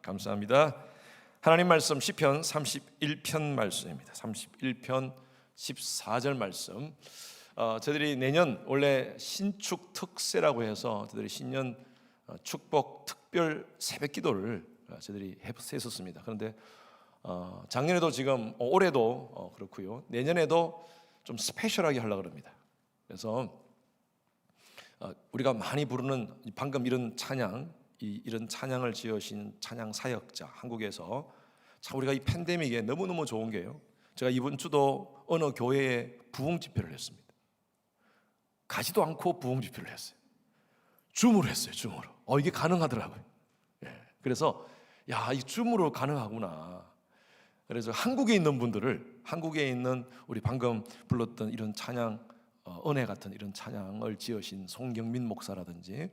감사합니다. 하나님 말씀 시편 31편 말씀입니다. 31편 14절 말씀. 저희들이 내년 원래 신축 특세라고 해서 저희들이 신년 축복 특별 새벽기도를 저희들이 했었습니다. 그런데 작년에도 지금 올해도 그렇고요. 내년에도 좀 스페셜하게 하려고 합니다. 그래서 우리가 많이 부르는 방금 이런 찬양, 이런 찬양을 지으신 찬양 사역자, 한국에서 참 우리가 이 팬데믹에 너무너무 좋은 게요, 제가 이번 주도 어느 교회에 부흥 집회를 했습니다. 가지도 않고 부흥 집회를 했어요. 줌으로 했어요. 줌으로. 이게 가능하더라고요. 그래서 이 줌으로 가능하구나. 그래서 한국에 있는 분들을, 한국에 있는 우리 방금 불렀던 이런 찬양, 은혜 같은 이런 찬양을 지으신 송경민 목사라든지,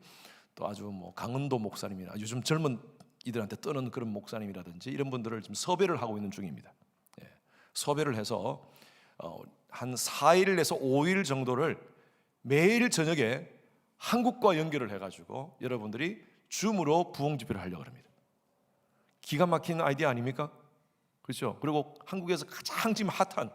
또 아주 강은도 목사님이나 요즘 젊은 이들한테 뜨는 그런 목사님이라든지 이런 분들을 지금 섭외를 하고 있는 중입니다. 섭외를 해서 한 4일에서 5일 정도를 매일 저녁에 한국과 연결을 해가지고 여러분들이 줌으로 부흥 집회를 하려고 합니다. 기가 막힌 아이디어 아닙니까? 그렇죠? 그리고 한국에서 가장 지금 핫한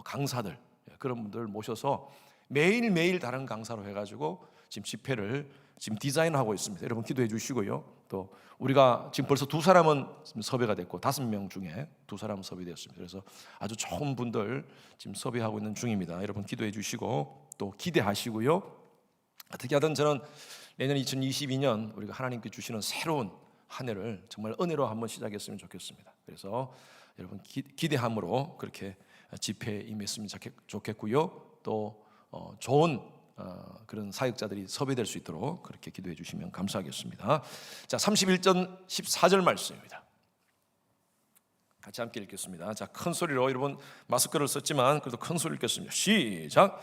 강사들, 그런 분들 모셔서 매일매일 다른 강사로 해가지고 지금 집회를 지금 디자인하고 있습니다. 여러분 기도해 주시고요. 또 우리가 지금 벌써 2사람은 섭외가 됐고 5명 중에 2사람은 섭외되었습니다. 그래서 아주 좋은 분들 지금 섭외하고 있는 중입니다. 여러분 기도해 주시고 또 기대하시고요. 어떻게 하든 저는 내년 2022년 우리가 하나님께 주시는 새로운 한 해를 정말 은혜로 한번 시작했으면 좋겠습니다. 그래서 여러분 기대함으로 그렇게 집회에 임했으면 좋겠고요. 또 좋은 그런 사역자들이 섭외될 수 있도록 그렇게 기도해 주시면 감사하겠습니다. 자, 31절 14절 말씀입니다. 같이 함께 읽겠습니다. 자, 큰 소리로, 여러분 마스크를 썼지만 그래도 큰 소리 읽겠습니다. 시작.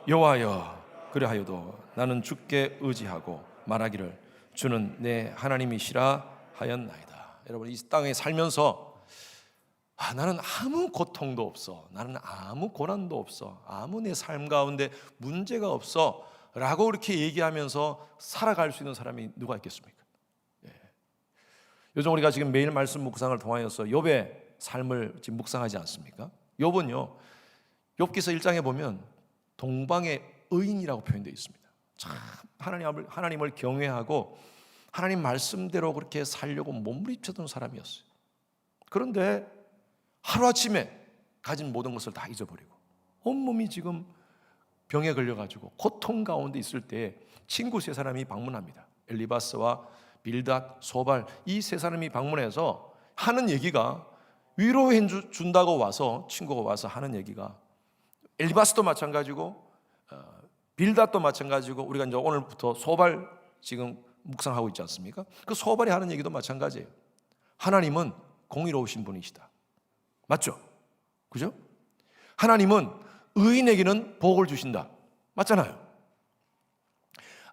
여호와여, 그리하여도 나는 주께 의지하고 말하기를 주는 내 하나님이시라 하였나이다. 여러분 이 땅에 살면서 나는 아무 고통도 없어, 나는 아무 고난도 없어, 아무 내 삶 가운데 문제가 없어 라고 이렇게 얘기하면서 살아갈 수 있는 사람이 누가 있겠습니까? 요즘 우리가 지금 매일 말씀 묵상을 통하여서 욥의 삶을 지금 묵상하지 않습니까? 욥은요, 욥기서 1장에 보면 동방의 의인이라고 표현되어 있습니다. 참 하나님을 경외하고 하나님 말씀대로 그렇게 살려고 몸부림쳤던 사람이었어요. 그런데 하루아침에 가진 모든 것을 다 잊어버리고 온몸이 지금 병에 걸려가지고 고통 가운데 있을 때 친구 3사람이 방문합니다. 엘리바스와 빌닷, 소발, 이 3사람이 방문해서 하는 얘기가, 위로해 준다고 와서 친구가 와서 하는 얘기가, 엘리바스도 마찬가지고 빌닷도 마찬가지고, 우리가 이제 오늘부터 소발 지금 묵상하고 있지 않습니까? 그 소발이 하는 얘기도 마찬가지예요. 하나님은 공의로우신 분이시다. 맞죠? 그죠? 하나님은 의인에게는 복을 주신다. 맞잖아요.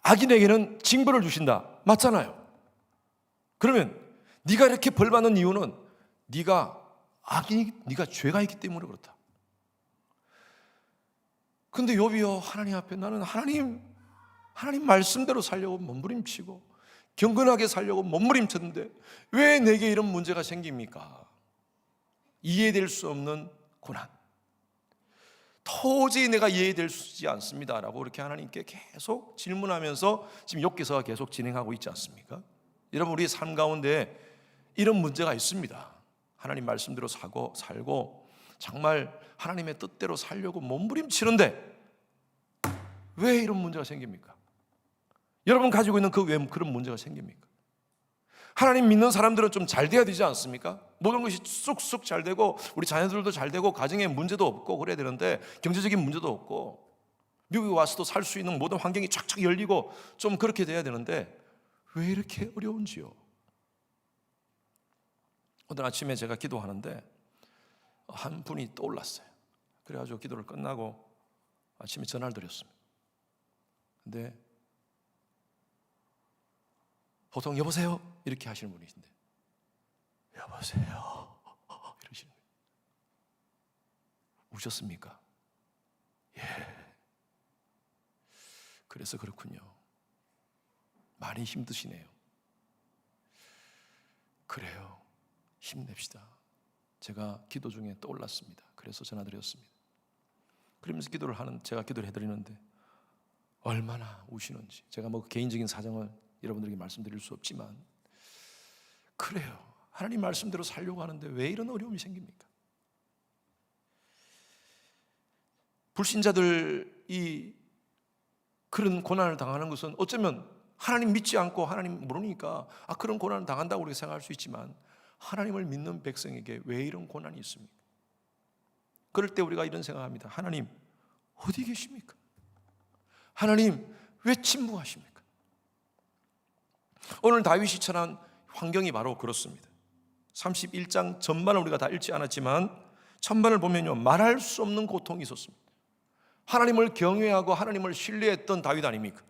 악인에게는 징벌을 주신다. 맞잖아요. 그러면 네가 이렇게 벌 받는 이유는 네가 죄가 있기 때문에 그렇다. 근데 욥이요, 하나님 앞에 나는 하나님 말씀대로 살려고 몸부림치고 경건하게 살려고 몸부림쳤는데 왜 내게 이런 문제가 생깁니까? 이해될 수 없는 고난, 도저히 내가 이해되지 않습니다 라고 이렇게 하나님께 계속 질문하면서 지금 욥기서가 계속 진행하고 있지 않습니까? 여러분 우리의 삶 가운데 이런 문제가 있습니다. 하나님 말씀대로 살고 정말 하나님의 뜻대로 살려고 몸부림치는데 왜 이런 문제가 생깁니까? 여러분 가지고 있는 왜 그런 문제가 생깁니까? 하나님 믿는 사람들은 좀 잘 돼야 되지 않습니까? 모든 것이 쑥쑥 잘 되고 우리 자녀들도 잘 되고 가정에 문제도 없고 그래야 되는데, 경제적인 문제도 없고 미국에 와서도 살 수 있는 모든 환경이 쫙쫙 열리고 좀 그렇게 돼야 되는데 왜 이렇게 어려운지요? 오늘 아침에 제가 기도하는데 한 분이 떠올랐어요. 그래가지고 기도를 끝나고 아침에 전화를 드렸습니다. 근데 보통 여보세요 이렇게 하시는 분이신데 여보세요 이러시는 거예요. 우셨습니까? 예. 그래서 그렇군요. 많이 힘드시네요. 그래요. 힘냅시다. 제가 기도 중에 떠올랐습니다. 그래서 전화드렸습니다. 그러면서 제가 기도를 해드리는데 얼마나 우시는지, 제가 뭐 개인적인 사정을 여러분들에게 말씀드릴 수 없지만 그래요. 하나님 말씀대로 살려고 하는데 왜 이런 어려움이 생깁니까? 불신자들이 그런 고난을 당하는 것은 어쩌면 하나님 믿지 않고 하나님 모르니까 그런 고난을 당한다고 우리가 생각할 수 있지만, 하나님을 믿는 백성에게 왜 이런 고난이 있습니까? 그럴 때 우리가 이런 생각합니다. 하나님 어디 계십니까? 하나님 왜 침묵하십니까? 오늘 다윗이 처한 환경이 바로 그렇습니다. 31장 전반을 우리가 다 읽지 않았지만 전반을 보면요, 말할 수 없는 고통이 있었습니다. 하나님을 경외하고 하나님을 신뢰했던 다윗 아닙니까?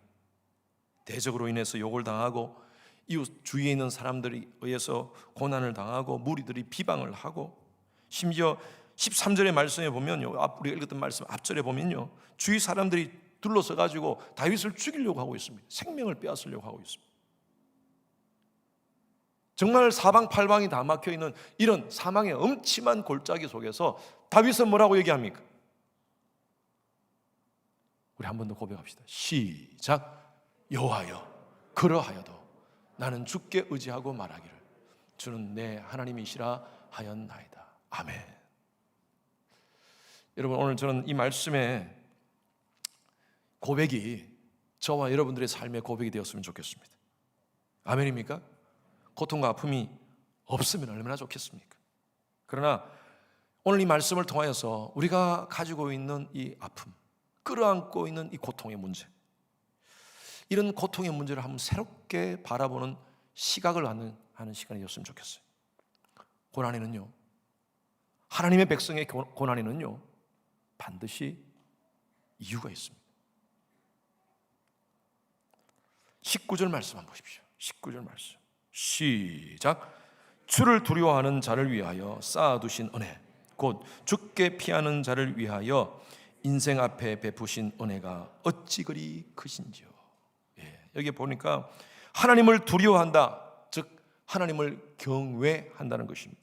대적으로 인해서 욕을 당하고 이웃 주위에 있는 사람들에 의해서 고난을 당하고 무리들이 비방을 하고, 심지어 13절의 말씀에 보면요, 우리가 읽었던 말씀 앞절에 보면요, 주위 사람들이 둘러서 가지고 다윗을 죽이려고 하고 있습니다. 생명을 빼앗으려고 하고 있습니다. 정말 사방팔방이 다 막혀있는 이런 사망의 음침한 골짜기 속에서 다윗은 뭐라고 얘기합니까? 우리 한 번 더 고백합시다. 시작. 여호와여, 그러하여도 나는 주께 의지하고 말하기를 주는 내 하나님이시라 하였나이다. 아멘. 여러분, 오늘 저는 이 말씀의 고백이 저와 여러분들의 삶의 고백이 되었으면 좋겠습니다. 아멘입니까? 고통과 아픔이 없으면 얼마나 좋겠습니까? 그러나 오늘 이 말씀을 통하여서 우리가 가지고 있는 이 아픔, 끌어안고 있는 이 고통의 문제, 이런 고통의 문제를 한번 새롭게 바라보는 시각을 하는 시간이었으면 좋겠어요. 고난에는요, 하나님의 백성의 고난에는요, 반드시 이유가 있습니다. 19절 말씀 한번 보십시오. 19절 말씀 시작. 주를 두려워하는 자를 위하여 쌓아두신 은혜, 곧 주께 피하는 자를 위하여 인생 앞에 베푸신 은혜가 어찌 그리 크신지요. 여기 보니까 하나님을 두려워한다, 즉 하나님을 경외한다는 것입니다.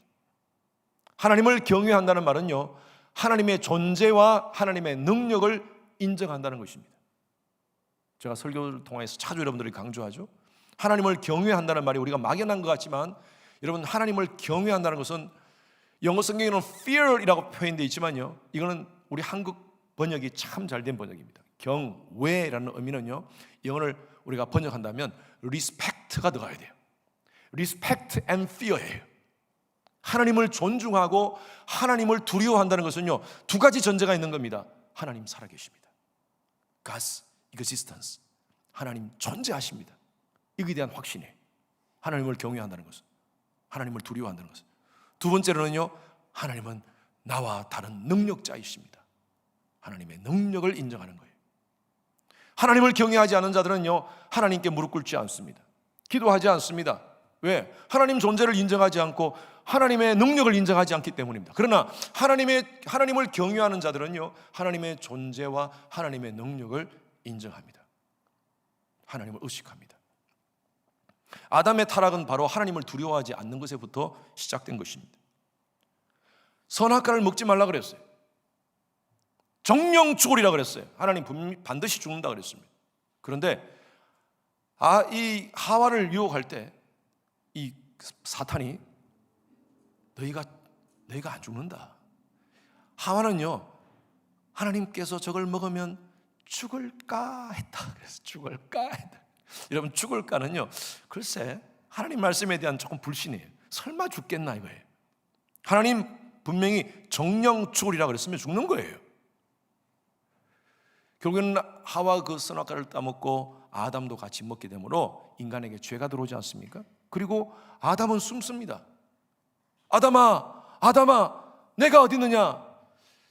하나님을 경외한다는 말은요, 하나님의 존재와 하나님의 능력을 인정한다는 것입니다. 제가 설교를 통해서 자주 여러분들이 강조하죠. 하나님을 경외한다는 말이 우리가 막연한 것 같지만, 여러분, 하나님을 경외한다는 것은 영어 성경에는 fear이라고 표현되어 있지만요, 이거는 우리 한국 번역이 참 잘된 번역입니다. 경외라는 의미는요, 영어를 우리가 번역한다면 respect가 들어가야 돼요. respect and fear예요. 하나님을 존중하고 하나님을 두려워한다는 것은요, 두 가지 전제가 있는 겁니다. 하나님 살아계십니다. God's existence. 하나님 존재하십니다. 여기에 대한 확신이에요. 하나님을 경외한다는 것은, 하나님을 두려워한다는 것은. 두 번째로는요, 하나님은 나와 다른 능력자이십니다. 하나님의 능력을 인정하는 거예요. 하나님을 경외하지 않은 자들은요, 하나님께 무릎 꿇지 않습니다. 기도하지 않습니다. 왜? 하나님 존재를 인정하지 않고 하나님의 능력을 인정하지 않기 때문입니다. 그러나 하나님을 경외하는 자들은요, 하나님의 존재와 하나님의 능력을 인정합니다. 하나님을 의식합니다. 아담의 타락은 바로 하나님을 두려워하지 않는 것에부터 시작된 것입니다. 선악과를 먹지 말라 그랬어요. 정령 죽으리라 그랬어요. 하나님 반드시 죽는다 그랬습니다. 그런데 이 하와를 유혹할 때 이 사탄이 너희가 안 죽는다. 하와는요, 하나님께서 저걸 먹으면 죽을까 했다. 그래서 죽을까 했다. 여러분, 죽을까는요, 글쎄 하나님 말씀에 대한 조금 불신이에요. 설마 죽겠나 이거예요. 하나님 분명히 정령 죽으리라 그랬으면 죽는 거예요. 결국에는 하와 그 선악과를 따먹고 아담도 같이 먹게 되므로 인간에게 죄가 들어오지 않습니까? 그리고 아담은 숨습니다. 아담아, 내가 어디 있느냐?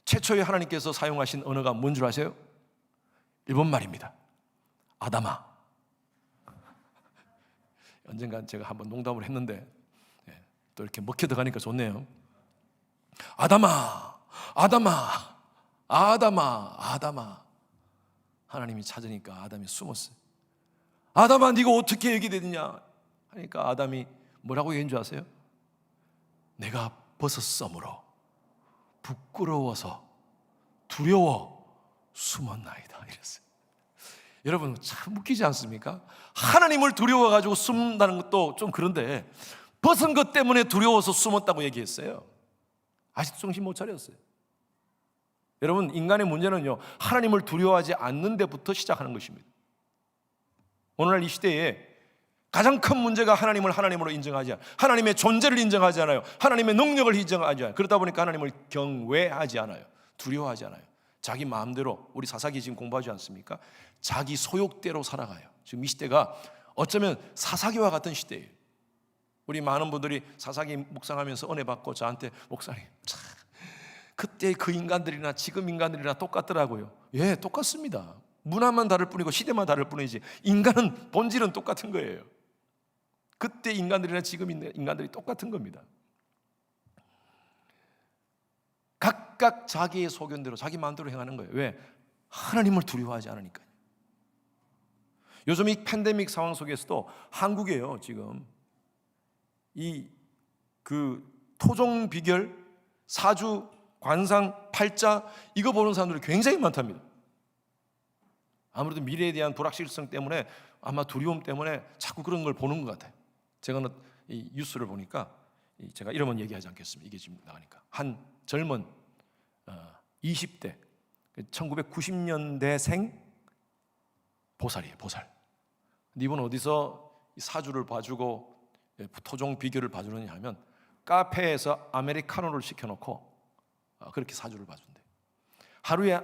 최초에 하나님께서 사용하신 언어가 뭔 줄 아세요? 일본 말입니다. 아담아. 언젠간 제가 한번 농담을 했는데 또 이렇게 먹혀 들어가니까 좋네요. 아담아. 하나님이 찾으니까 아담이 숨었어요. 아담아, 네가 어떻게 여기 되느냐 하니까 아담이 뭐라고 얘기한 줄 아세요? 내가 벗었으므로 부끄러워서 두려워 숨었나이다 이랬어요. 여러분 참 웃기지 않습니까? 하나님을 두려워가지고 숨는다는 것도 좀 그런데 벗은 것 때문에 두려워서 숨었다고 얘기했어요. 아직도 정신 못 차렸어요. 여러분 인간의 문제는요, 하나님을 두려워하지 않는 데부터 시작하는 것입니다. 오늘날 이 시대에 가장 큰 문제가 하나님을 하나님으로 인정하지 않아요. 하나님의 존재를 인정하지 않아요. 하나님의 능력을 인정하지 않아요. 그러다 보니까 하나님을 경외하지 않아요. 두려워하지 않아요. 자기 마음대로, 우리 사사기 지금 공부하지 않습니까? 자기 소욕대로 살아가요. 지금 이 시대가 어쩌면 사사기와 같은 시대예요. 우리 많은 분들이 사사기 묵상하면서 은혜 받고 저한테 목사님 참 그때 그 인간들이나 지금 인간들이나 똑같더라고요. 예, 똑같습니다. 문화만 다를 뿐이고 시대만 다를 뿐이지 인간은 본질은 똑같은 거예요. 그때 인간들이나 지금 인간들이 똑같은 겁니다. 각각 자기의 소견대로 자기 마음대로 행하는 거예요. 왜? 하나님을 두려워하지 않으니까요. 요즘 이 팬데믹 상황 속에서도 한국에요, 지금 그 토종 비결, 사주, 관상, 팔자 이거 보는 사람들이 굉장히 많답니다. 아무래도 미래에 대한 불확실성 때문에 아마 두려움 때문에 자꾸 그런 걸 보는 것 같아요. 제가 이 뉴스를 보니까 제가 이름은 얘기하지 않겠습니다. 이게 지금 나가니까 한 젊은 20대 1990년대생 보살이에요. 보살. 근데 이분 어디서 사주를 봐주고 토종 비결을 봐주느냐 하면 카페에서 아메리카노를 시켜놓고 그렇게 사주를 봐준대. 하루에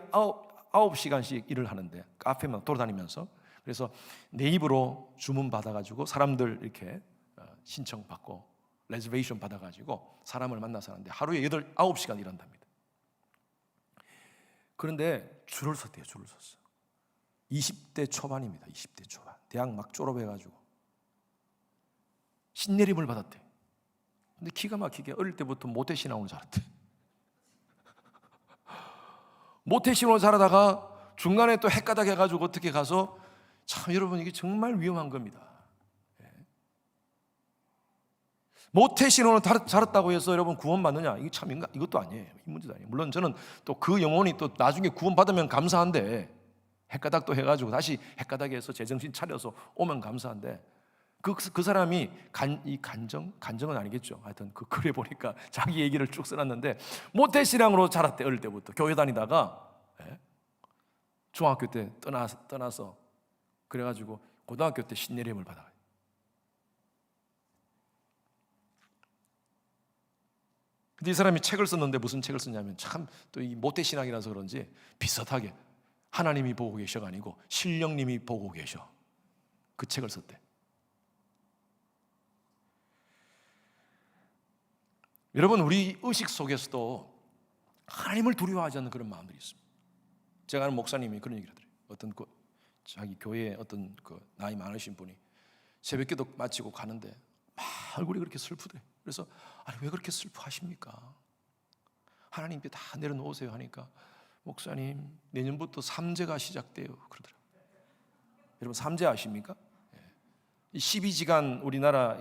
9시간씩 일을 하는데 카페만 돌아다니면서, 그래서 내 입으로 주문 받아가지고 사람들 이렇게 신청받고 레저베이션 받아가지고 사람을 만나서 하는데 하루에 9시간 일한답니다. 그런데 줄을 섰대요. 줄을 섰어. 20대 초반입니다. 20대 초반. 대학 막 졸업해가지고 신내림을 받았대. 근데 기가 막히게 어릴 때부터 모태신앙으로 자랐대. 모태신앙으로 자라다가 중간에 또 헷가닥 해가지고 어떻게 가서, 참 여러분 이게 정말 위험한 겁니다. 모태신앙으로 자랐다고 해서 여러분 구원받느냐? 이게 참 이것도 아니에요. 이 문제도 아니에요. 물론 저는 또 그 영혼이 또 나중에 구원받으면 감사한데, 헷가닥도 해가지고 다시 헷가닥해서 제정신 차려서 오면 감사한데, 그 사람이 간정은 아니겠죠. 하여튼 그 글에 보니까 자기 얘기를 쭉 써놨는데 모태신앙으로 자랐대. 어릴 때부터 교회 다니다가 중학교 때 떠나서 그래가지고 고등학교 때 신내림을 받아요. 근데 이 사람이 책을 썼는데 무슨 책을 썼냐면, 참 또 이 모태신앙이라서 그런지 비슷하게 하나님이 보고 계셔가 아니고 신령님이 보고 계셔. 그 책을 썼대. 여러분 우리 의식 속에서도 하나님을 두려워하지 않는 그런 마음들이 있습니다. 제가 아는 목사님이 그런 얘기를 하더래요. 어떤 자기 교회에 어떤 나이 많으신 분이 새벽기도 마치고 가는데 막 얼굴이 그렇게 슬프대. 그래서 아니 왜 그렇게 슬퍼하십니까? 하나님께 다 내려놓으세요 하니까, 목사님 내년부터 삼재가 시작돼요 그러더라고요. 여러분 삼재 아십니까? 12지간 우리나라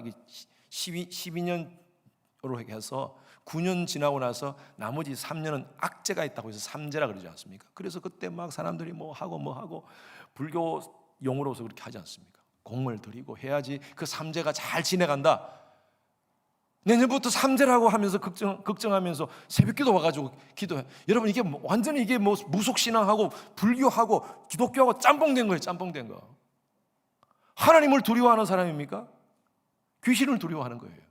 12년으로 해서 9년 지나고 나서 나머지 3년은 악재가 있다고 해서 삼재라 그러지 않습니까? 그래서 그때 막 사람들이 뭐 하고 불교 용어로서 그렇게 하지 않습니까? 공을 들이고 해야지 그 삼재가 잘 지내간다. 내년부터 삼재라고 하면서 걱정하면서 새벽기도 와가지고 기도해. 여러분 이게 완전히 이게 뭐 무속신앙하고 불교하고 기독교하고 짬뽕된 거예요. 짬뽕된 거. 하나님을 두려워하는 사람입니까? 귀신을 두려워하는 거예요.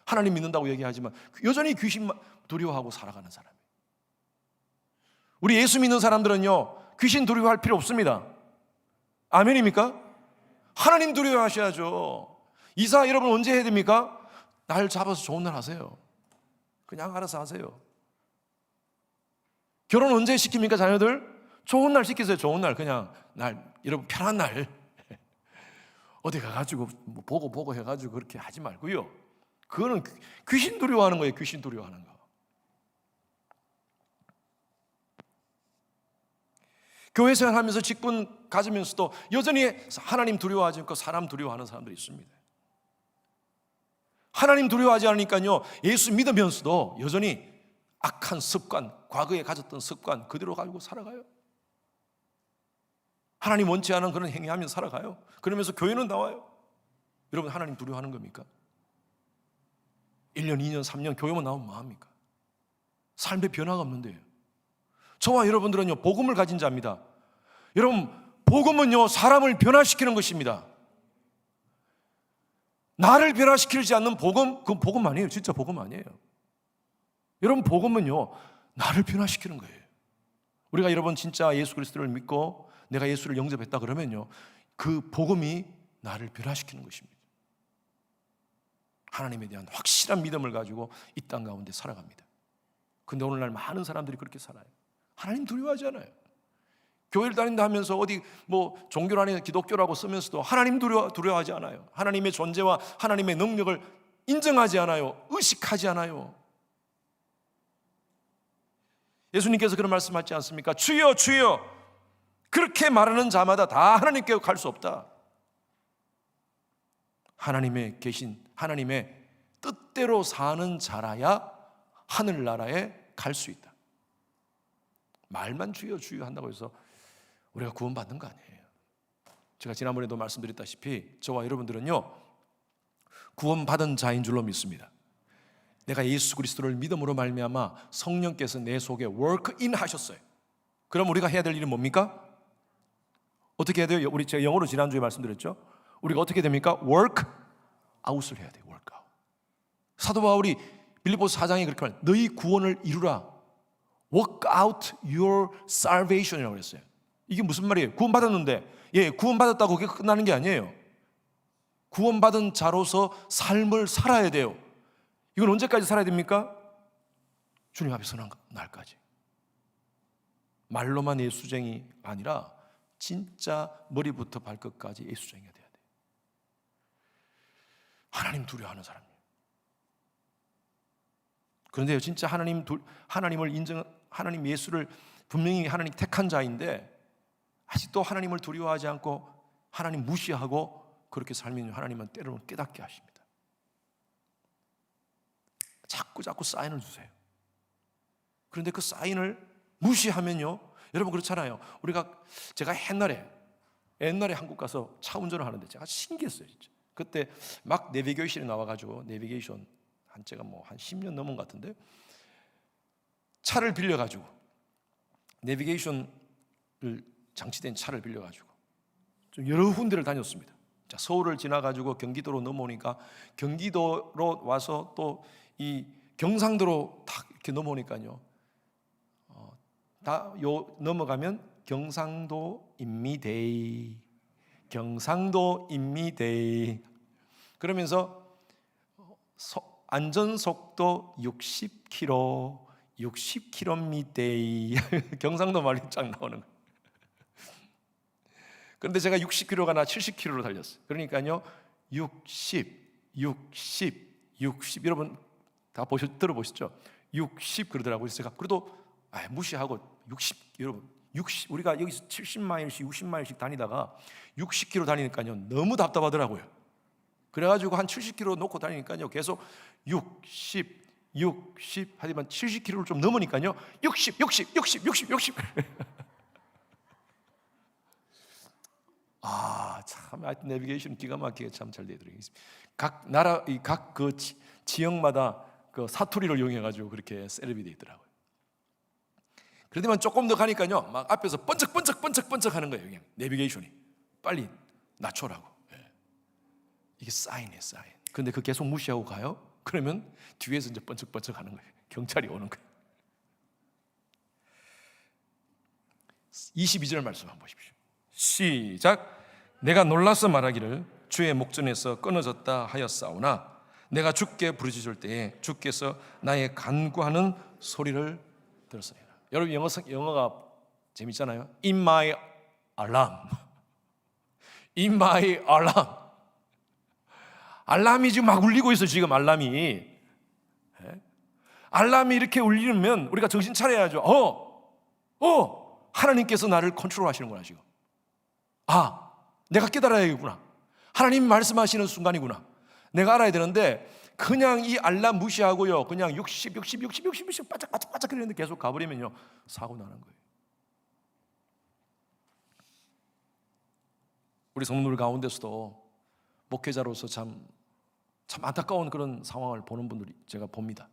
하나님 믿는다고 얘기하지만 여전히 귀신 두려워하고 살아가는 사람이에요. 우리 예수 믿는 사람들은요 귀신 두려워할 필요 없습니다. 아멘입니까? 하나님 두려워하셔야죠. 이사 여러분 언제 해야 됩니까? 날 잡아서 좋은 날 하세요. 그냥 알아서 하세요. 결혼 언제 시킵니까 자녀들? 좋은 날 시키세요. 좋은 날, 그냥 날, 여러분 편한 날 어디 가가지고 뭐 보고 해가지고 그렇게 하지 말고요. 그거는 귀신 두려워하는 거예요. 귀신 두려워하는 거. 교회 생활하면서 직분 가지면서도 여전히 하나님 두려워하지 않고 사람 두려워하는 사람들이 있습니다. 하나님 두려워하지 않으니까요, 예수 믿으면서도 여전히 악한 습관, 과거에 가졌던 습관 그대로 가지고 살아가요. 하나님 원치 않은 그런 행위하며 살아가요. 그러면서 교회는 나와요. 여러분, 하나님 두려워하는 겁니까? 1년, 2년, 3년 교회만 나오면 뭐합니까? 삶의 변화가 없는데요. 저와 여러분들은요, 복음을 가진 자입니다. 여러분, 복음은요, 사람을 변화시키는 것입니다. 나를 변화시키지 않는 복음, 그건 복음 아니에요. 진짜 복음 아니에요. 여러분, 복음은요, 나를 변화시키는 거예요. 우리가 여러분 진짜 예수 그리스도를 믿고 내가 예수를 영접했다 그러면요, 그 복음이 나를 변화시키는 것입니다. 하나님에 대한 확실한 믿음을 가지고 이 땅 가운데 살아갑니다. 근데 오늘날 많은 사람들이 그렇게 살아요. 하나님 두려워하지 않아요. 교회를 다닌다 하면서 어디 뭐 종교라는 기독교라고 쓰면서도 하나님 두려워하지 않아요. 하나님의 존재와 하나님의 능력을 인정하지 않아요. 의식하지 않아요. 예수님께서 그런 말씀하지 않습니까? 주여 주여 그렇게 말하는 자마다 다 하나님께 갈 수 없다. 하나님의 계신 하나님의 뜻대로 사는 자라야 하늘나라에 갈 수 있다. 말만 주여 주여 한다고 해서 우리가 구원받는 거 아니에요. 제가 지난번에도 말씀드렸다시피 저와 여러분들은요, 구원받은 자인 줄로 믿습니다. 내가 예수 그리스도를 믿음으로 말미암아 성령께서 내 속에 워크인 하셨어요. 그럼 우리가 해야 될 일은 뭡니까? 어떻게 해야 돼요? 우리 제가 영어로 지난주에 말씀드렸죠. 우리가 어떻게 됩니까? 워크 아웃을 해야 돼요. 워크 아웃. 사도 바울이 빌립보서 4장에 그렇게 말해요. 너희 구원을 이루라. Work out your salvation이라고 그랬어요. 이게 무슨 말이에요? 구원받았는데, 구원받았다고 그게 끝나는 게 아니에요. 구원받은 자로서 삶을 살아야 돼요. 이건 언제까지 살아야 됩니까? 주님 앞에 서는 날까지. 말로만 예수쟁이 아니라 진짜 머리부터 발끝까지 예수쟁이가 돼야 돼요. 하나님 두려워하는 사람이에요. 그런데요, 진짜 하나님을 하나님 예수를 분명히 하나님 택한 자인데 아직도 하나님을 두려워하지 않고 하나님 무시하고 그렇게 살면 하나님은 때로는 깨닫게 하십니다. 자꾸 사인을 주세요. 그런데 그 사인을 무시하면요, 여러분 그렇잖아요. 제가 옛날에 한국 가서 차 운전을 하는데 제가 신기했어요. 진짜. 그때 막 내비게이션이 나와가지고 내비게이션 제가 한 10년 넘은 것 같은데 차를 빌려가지고 내비게이션을 장치된 차를 빌려가지고 좀 여러 군데를 다녔습니다. 자, 서울을 지나가지고 경기도로 넘어오니까 경기도로 와서 또 이 경상도로 딱 이렇게 넘어오니까요, 넘어가면 경상도입니다. 그러면서 안전속도 60km 경상도 말이 쫙 나오는 거예요. 그런데 제가 60km가 70km로 달렸어요. 그러니까요, 60 여러분 다 들어보셨죠? 60 그러더라고요. 제가 그래도 무시하고 60 여러분 60 우리가 여기서 70마일씩 60마일씩 다니다가 60km 다니니까요 너무 답답하더라고요. 그래가지고 한 70km 놓고 다니니까요 계속 60 하지만 70km를 좀 넘으니까요 60 참 하여튼 내비게이션 기가 막히게 참 잘 되더라고요. 각 나라 각 그 지역마다 그 사투리를 이용해가지고 그렇게 셋업이 돼 있더라고요. 그런데만 조금 더 가니까요 막 앞에서 번쩍 하는 거예요. 그냥 내비게이션이 빨리 낮춰라고. 이게 사인이에요, 사인. 근데 그 계속 무시하고 가요? 그러면 뒤에서 이제 번쩍 하는 거예요. 경찰이 오는 거예요. 22절 말씀 한번 보십시오. 시작. 내가 놀라서 말하기를 주의 목전에서 끊어졌다 하였사오나 내가 주께 부르짖을 때에 주께서 나의 간구하는 소리를 들었으리라. 여러분 영어가 재밌잖아요. In my alarm. In my alarm. 알람이 지금 막 울리고 있어요. 지금 알람이 이렇게 울리면 우리가 정신 차려야죠. 하나님께서 나를 컨트롤하시는구나. 지금 내가 깨달아야겠구나. 하나님이 말씀하시는 순간이구나. 내가 알아야 되는데 그냥 이 알람 무시하고요, 그냥 60 바짝바짝 그러는데 계속 가버리면요, 사고 나는 거예요. 우리 성도들 가운데서도 목회자로서 참 안타까운 그런 상황을 보는 분들이 제가 봅니다.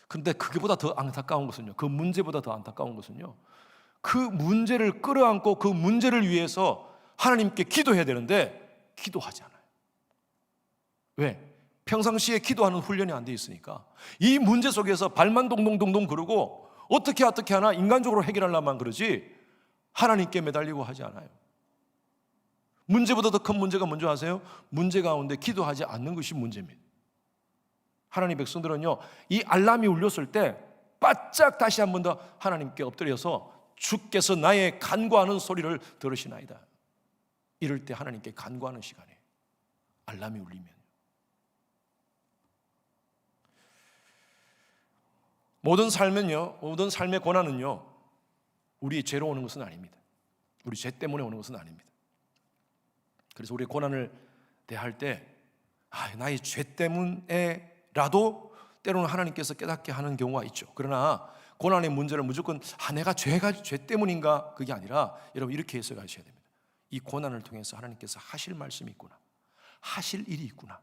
근데 그게보다 더 안타까운 것은요, 그 문제보다 더 안타까운 것은요, 그 문제를 끌어안고 그 문제를 위해서 하나님께 기도해야 되는데 기도하지 않아요. 왜? 평상시에 기도하는 훈련이 안 돼 있으니까 이 문제 속에서 발만 동동동동 그러고 어떻게 하나 인간적으로 해결하려만 그러지 하나님께 매달리고 하지 않아요. 문제보다 더 큰 문제가 뭔지 아세요? 문제 가운데 기도하지 않는 것이 문제입니다. 하나님 백성들은요, 이 알람이 울렸을 때 바짝 다시 한 번 더 하나님께 엎드려서 주께서 나의 간구하는 소리를 들으시나이다. 이럴 때 하나님께 간구하는 시간이에요. 알람이 울리면. 모든 삶의 고난은요, 우리의 죄로 오는 것은 아닙니다. 우리 죄 때문에 오는 것은 아닙니다. 그래서 우리의 고난을 대할 때 나의 죄 때문에라도 때로는 하나님께서 깨닫게 하는 경우가 있죠. 그러나 고난의 문제를 무조건 내가 죄 때문인가, 그게 아니라 여러분 이렇게 해석하셔야 됩니다. 이 고난을 통해서 하나님께서 하실 말씀이 있구나, 하실 일이 있구나.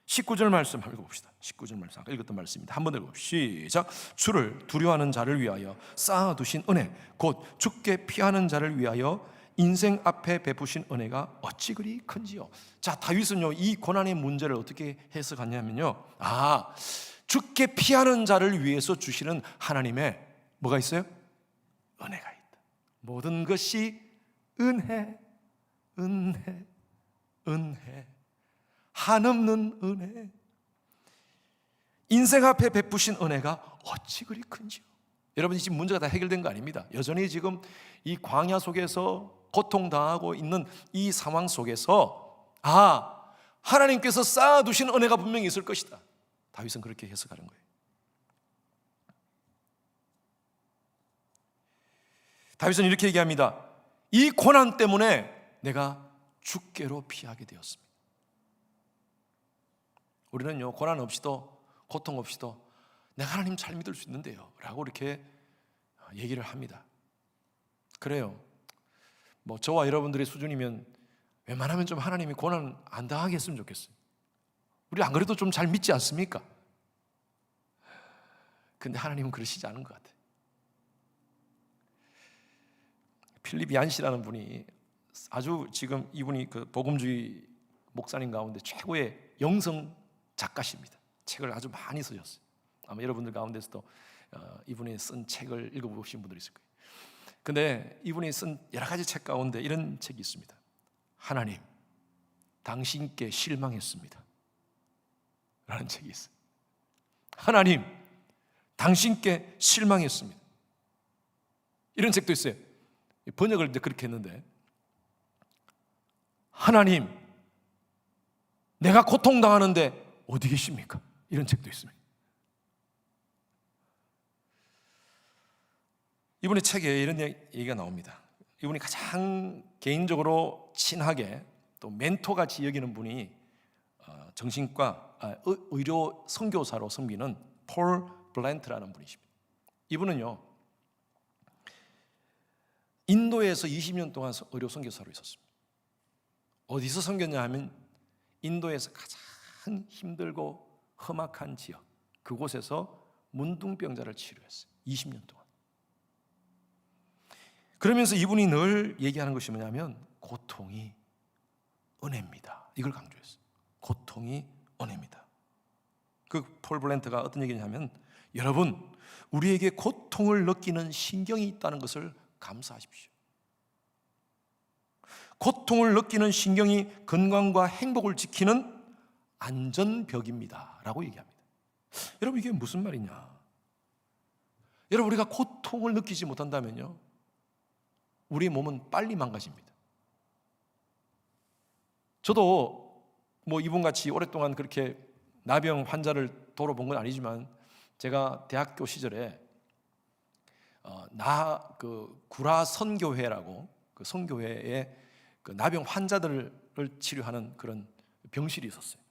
19절 말씀 한번 읽어봅시다. 19절 말씀 아까 읽었던 말씀입니다. 한번 읽어봅시다. 시작. 주를 두려워하는 자를 위하여 쌓아두신 은혜, 곧 주께 피하는 자를 위하여 인생 앞에 베푸신 은혜가 어찌 그리 큰지요. 자, 다윗은요, 이 고난의 문제를 어떻게 해석하냐면요, 주께 피하는 자를 위해서 주시는 하나님의 뭐가 있어요? 은혜가 있다. 모든 것이 은혜, 한없는 은혜. 인생 앞에 베푸신 은혜가 어찌 그리 큰지요. 여러분, 지금 문제가 다 해결된 거 아닙니다. 여전히 지금 이 광야 속에서 고통당하고 있는 이 상황 속에서 하나님께서 쌓아두신 은혜가 분명히 있을 것이다. 다윗은 그렇게 해석하는 거예요. 다윗은 이렇게 얘기합니다. 이 고난 때문에 내가 주께로 피하게 되었습니다. 우리는요, 고난 없이도 고통 없이도 내가 하나님 잘 믿을 수 있는데요 라고 이렇게 얘기를 합니다. 그래요. 저와 여러분들의 수준이면 웬만하면 좀 하나님이 고난 안 당하게 했으면 좋겠어요. 우리 안 그래도 좀 잘 믿지 않습니까? 근데 하나님은 그러시지 않은 것 같아요. 필립 얀 씨라는 분이 아주 지금 이분이 그 복음주의 목사님 가운데 최고의 영성 작가십니다. 책을 아주 많이 쓰셨어요. 아마 여러분들 가운데서도 이분이 쓴 책을 읽어보신 분들이 있을 거예요. 근데 이분이 쓴 여러 가지 책 가운데 이런 책이 있습니다. 하나님, 당신께 실망했습니다 라는 책이 있어요. 하나님, 당신께 실망했습니다. 이런 책도 있어요. 번역을 그렇게 했는데, 하나님, 내가 고통당하는데 어디 계십니까? 이런 책도 있습니다. 이분의 책에 이런 얘기가 나옵니다. 이분이 가장 개인적으로 친하게 또 멘토같이 여기는 분이 의료 선교사로 섬기는 폴 블랜트라는 분이십니다. 이분은요, 인도에서 20년 동안 의료 선교사로 있었습니다. 어디서 섬겼냐 하면 인도에서 가장 힘들고 험악한 지역, 그곳에서 문둥병자를 치료했어요. 20년 동안. 그러면서 이분이 늘 얘기하는 것이 뭐냐면 고통이 은혜입니다. 이걸 강조했어요. 고통이 은혜입니다. 그 폴 블랜트가 어떤 얘기냐면, 여러분, 우리에게 고통을 느끼는 신경이 있다는 것을 감사하십시오. 고통을 느끼는 신경이 건강과 행복을 지키는 안전벽입니다 라고 얘기합니다. 여러분, 이게 무슨 말이냐? 여러분, 우리가 고통을 느끼지 못한다면요, 우리의 몸은 빨리 망가집니다. 저도 이분같이 오랫동안 그렇게 나병 환자를 돌아본 건 아니지만, 제가 대학교 시절에 구라 선교회라고, 그 선교회에 그 나병 환자들을 치료하는 그런 병실이 있었어요.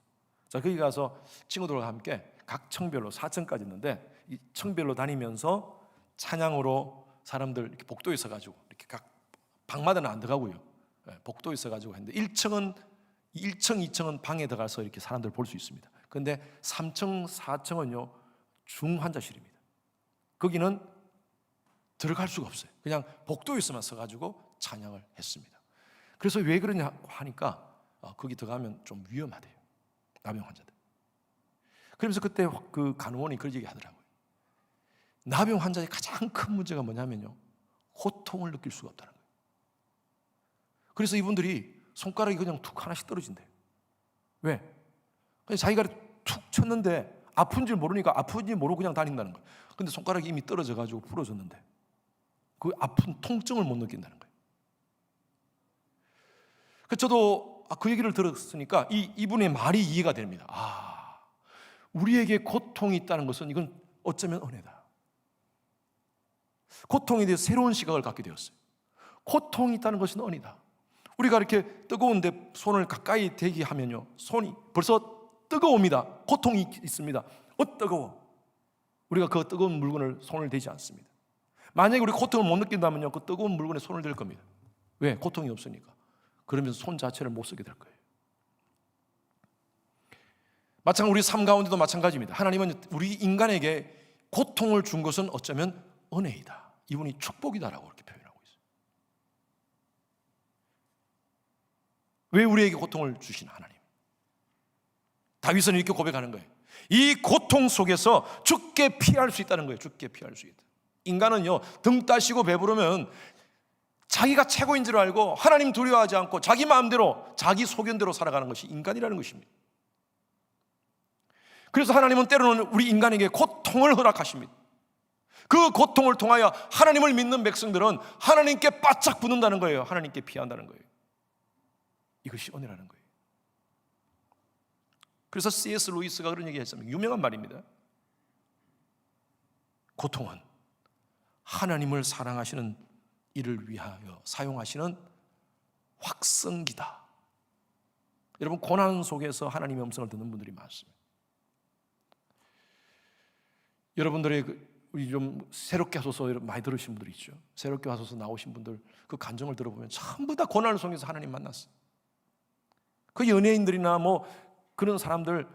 자, 거기 가서 친구들과 함께 각 청별로 4층까지 있는데 이 청별로 다니면서 찬양으로 사람들 이렇게 복도에 있어가지고 이렇게 각 방마다는 안 들어가고요. 복도에 있어가지고 했는데 1층, 2층은 방에 들어가서 이렇게 사람들 볼 수 있습니다. 그런데 3층, 4층은요 중환자실입니다. 거기는 들어갈 수가 없어요. 그냥 복도에 있어만 서가지고 찬양을 했습니다. 그래서 왜 그러냐 하니까 거기 들어가면 좀 위험하대요, 나병 환자들. 그러면서 그때 그 간호원이 그런 얘기 하더라고요. 나병 환자의 가장 큰 문제가 뭐냐면요, 고통을 느낄 수가 없다는 거예요. 그래서 이분들이 손가락이 그냥 툭 하나씩 떨어진대요. 왜? 그냥 자기가 툭 쳤는데 아픈 줄 모르니까 아픈지 모르고 그냥 다닌다는 거예요. 근데 손가락이 이미 떨어져가지고 부러졌는데 그 아픈 통증을 못 느낀다는 거예요. 저도 그 얘기를 들었으니까 이분의 말이 이해가 됩니다. 우리에게 고통이 있다는 것은 이건 어쩌면 은혜다. 고통에 대해서 새로운 시각을 갖게 되었어요. 고통이 있다는 것은 은혜다. 우리가 이렇게 뜨거운데 손을 가까이 대게 하면요, 손이 벌써 뜨거웁니다. 고통이 있습니다. 뜨거워. 우리가 그 뜨거운 물건을 손을 대지 않습니다. 만약에 우리 고통을 못 느낀다면요, 그 뜨거운 물건에 손을 댈 겁니다. 왜? 고통이 없으니까. 그러면서 손 자체를 못 쓰게 될 거예요. 마찬가지로 우리 삶 가운데도 마찬가지입니다. 하나님은 우리 인간에게 고통을 준 것은 어쩌면 은혜이다. 이분이 축복이다라고 그렇게 표현하고 있어요. 왜 우리에게 고통을 주신 하나님? 다윗은 이렇게 고백하는 거예요. 이 고통 속에서 죽게 피할 수 있다는 거예요. 죽게 피할 수 있다. 인간은요, 등 따시고 배부르면 자기가 최고인 줄 알고 하나님 두려워하지 않고 자기 마음대로 자기 소견대로 살아가는 것이 인간이라는 것입니다. 그래서 하나님은 때로는 우리 인간에게 고통을 허락하십니다. 그 고통을 통하여 하나님을 믿는 백성들은 하나님께 바짝 붙는다는 거예요. 하나님께 피한다는 거예요. 이것이 은혜라는 거예요. 그래서 C.S. 루이스가 그런 얘기 했습니다. 유명한 말입니다. 고통은 하나님을 사랑하시는 이를 위하여 사용하시는 확성기다. 여러분, 고난 속에서 하나님의 음성을 듣는 분들이 많습니다. 여러분들의 우리 좀 새롭게 하소서 많이 들으신 분들 있죠. 새롭게 하소서 나오신 분들 그 간증을 들어보면 전부 다 고난을 속에서 하나님 만났어요. 그 연예인들이나 뭐 그런 사람들,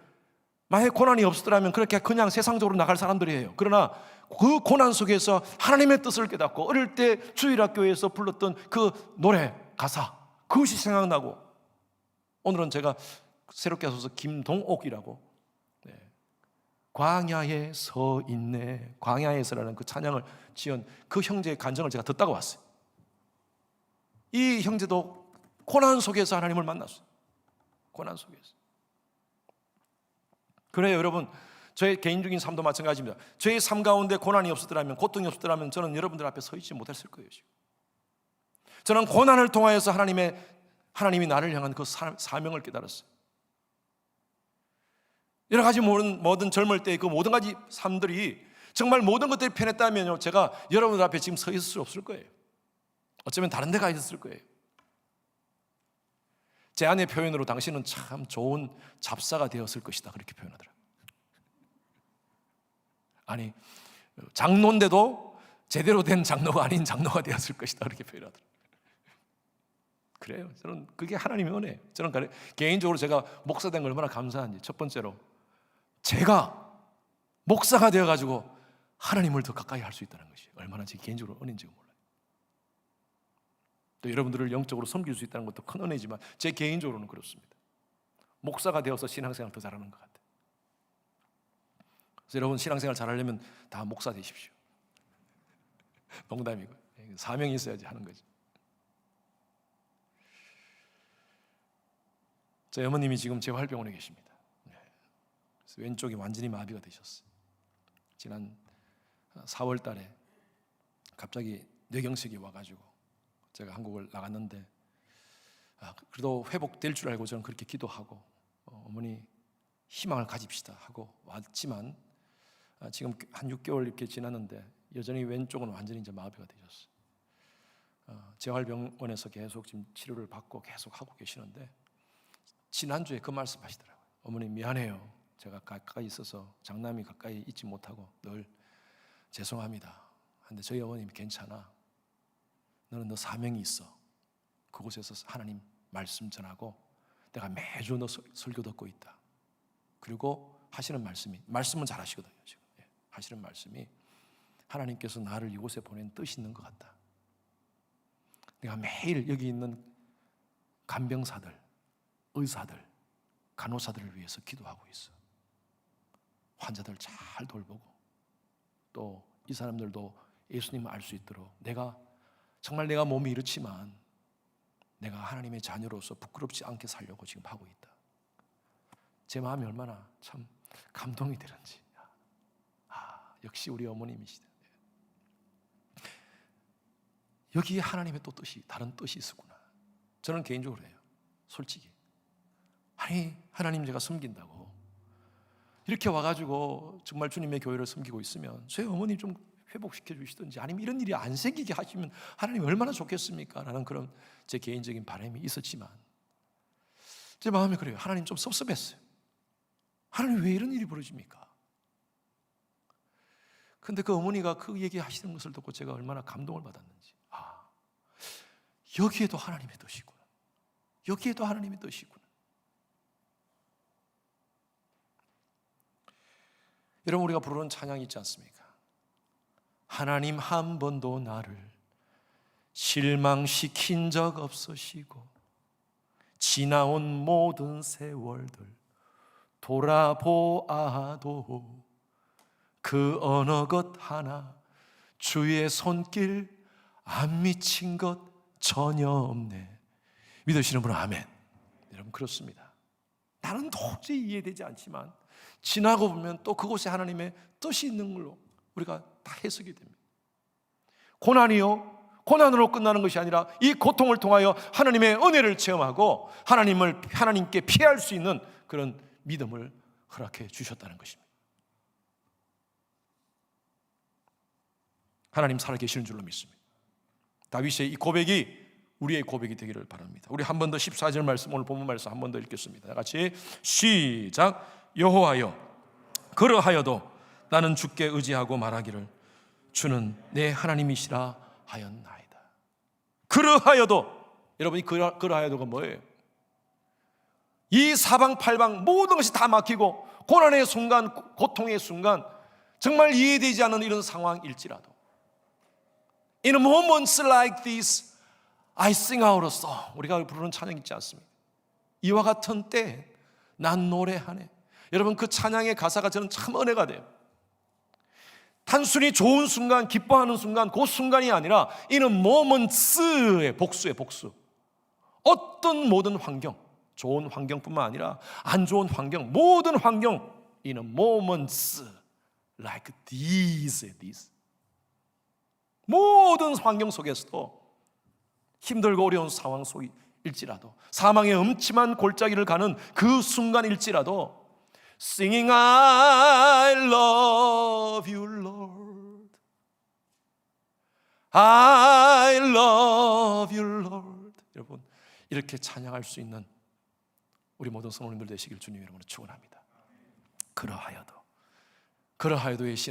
만약에 고난이 없었더라면 그렇게 그냥 세상적으로 나갈 사람들이에요. 그러나 그 고난 속에서 하나님의 뜻을 깨닫고 어릴 때 주일학교에서 불렀던 그 노래 가사, 그것이 생각나고, 오늘은 제가 새롭게 하소서 김동옥이라고, 광야에 서 있네, 광야에서라는 그 찬양을 지은 그 형제의 간증을 제가 듣다가 왔어요. 이 형제도 고난 속에서 하나님을 만났어요. 고난 속에서. 그래요, 여러분. 저의 개인적인 삶도 마찬가지입니다. 저의 삶 가운데 고난이 없었더라면, 고통이 없었더라면 저는 여러분들 앞에 서 있지 못했을 거예요. 지금. 저는 고난을 통하여서 하나님이 나를 향한 그 사명을 깨달았어요. 여러 가지 모든 젊을 때의 그 모든 가지 삶들이 정말 모든 것들이 편했다면요, 제가 여러분들 앞에 지금 서 있을 수 없을 거예요. 어쩌면 다른 데 가 있었을 거예요. 제 아내 표현으로 당신은 참 좋은 잡사가 되었을 것이다, 그렇게 표현하더라고요. 아니, 장로인데도 제대로 된 장로가 아닌 장로가 되었을 것이다, 그렇게 표현하더라고요. 그래요. 저는 그게 하나님의 은혜예요. 저는 개인적으로 제가 목사 된 걸 얼마나 감사한지. 첫 번째로 제가 목사가 되어가지고 하나님을 더 가까이 할 수 있다는 것이 얼마나 제 개인적으로 은혜인지 몰라요. 또 여러분들을 영적으로 섬길 수 있다는 것도 큰 은혜지만 제 개인적으로는 그렇습니다. 목사가 되어서 신앙생활 더 잘하는 것 같아요. 그래서 여러분, 신앙생활 잘하려면 다 목사 되십시오. 농담이고, 사명이 있어야지 하는 거죠. 저희 어머님이 지금 재활병원에 계십니다. 그래서 왼쪽이 완전히 마비가 되셨어요. 지난 4월 달에 갑자기 뇌경색이 와가지고 제가 한국을 나갔는데, 그래도 회복될 줄 알고 저는 그렇게 기도하고, 어머니 희망을 가집시다 하고 왔지만, 지금 한 6개월 이렇게 지났는데 여전히 왼쪽은 완전히 이제 마비가 되셨어요. 재활병원에서 계속 지금 치료를 받고 계속 하고 계시는데 지난주에 그 말씀하시더라고요. 어머니 미안해요. 제가 가까이 있어서 장남이 가까이 있지 못하고 늘 죄송합니다. 근데 저희 어머님이 괜찮아. 너는 너 사명이 있어. 그곳에서 하나님 말씀 전하고 내가 매주 너 설교 듣고 있다. 그리고 하시는 말씀은 잘 하시거든요. 지금 하시는 말씀이 하나님께서 나를 이곳에 보낸 뜻이 있는 것 같다. 내가 매일 여기 있는 간병사들, 의사들, 간호사들을 위해서 기도하고 있어. 환자들 잘 돌보고 또 이 사람들도 예수님을 알 수 있도록 정말 내가 몸이 이렇지만 내가 하나님의 자녀로서 부끄럽지 않게 살려고 지금 하고 있다. 제 마음이 얼마나 참 감동이 되는지. 역시 우리 어머님이시다. 여기에 하나님의 또 뜻이, 다른 뜻이 있었구나. 저는 개인적으로 해요. 솔직히. 아니, 하나님 제가 섬긴다고 이렇게 와가지고 정말 주님의 교회를 섬기고 있으면 저희 어머니 좀 회복시켜 주시든지 아니면 이런 일이 안 생기게 하시면 하나님 얼마나 좋겠습니까? 라는 그런 제 개인적인 바람이 있었지만 제 마음이 그래요. 하나님 좀 섭섭했어요. 하나님 왜 이런 일이 벌어집니까? 근데 그 어머니가 그 얘기하시는 것을 듣고 제가 얼마나 감동을 받았는지. 여기에도 하나님의 뜻이구나. 여기에도 하나님의 뜻이구나. 여러분, 우리가 부르는 찬양이 있지 않습니까? 하나님 한 번도 나를 실망시킨 적 없으시고 지나온 모든 세월들 돌아보아도 그 어느 것 하나 주의 손길 안 미친 것 전혀 없네. 믿으시는 분은 아멘. 여러분, 그렇습니다. 나는 도저히 이해되지 않지만 지나고 보면 또 그곳에 하나님의 뜻이 있는 걸로 우리가 다 해석이 됩니다. 고난으로 끝나는 것이 아니라 이 고통을 통하여 하나님의 은혜를 체험하고 하나님께 피할 수 있는 그런 믿음을 허락해 주셨다는 것입니다. 하나님 살아계시는 줄로 믿습니다. 다윗의 이 고백이 우리의 고백이 되기를 바랍니다. 우리 한 번 더 14절 말씀, 오늘 본문 말씀 한 번 더 읽겠습니다. 같이 시작. 여호와여, 그러하여도 나는 주께 의지하고 말하기를 주는 내 하나님이시라 하였나이다. 그러하여도, 여러분, 이 그러하여도가 뭐예요? 이 사방팔방 모든 것이 다 막히고 고난의 순간, 고통의 순간, 정말 이해되지 않는 이런 상황일지라도 In moments like this I sing out a song. 우리가 부르는 찬양 있지 않습니까? 이와 같은 때 난 노래하네. 여러분, 그 찬양의 가사가 저는 참 은혜가 돼요. 단순히 좋은 순간, 기뻐하는 순간, 그 순간이 아니라 In a moments의 복수의 복수. 어떤 모든 환경, 좋은 환경뿐만 아니라 안 좋은 환경, 모든 환경 In a moments like these. 모든 환경 속에서도 힘들고 어려운 상황 속일지라도 사망의 음침한 골짜기를 가는 그 순간일지라도 Singing I love you Lord, I love you Lord. 여러분, 이렇게 찬양할 수 있는 우리 모든 성도님들 되시길 주님 이름으로 축원합니다. 그러하여도의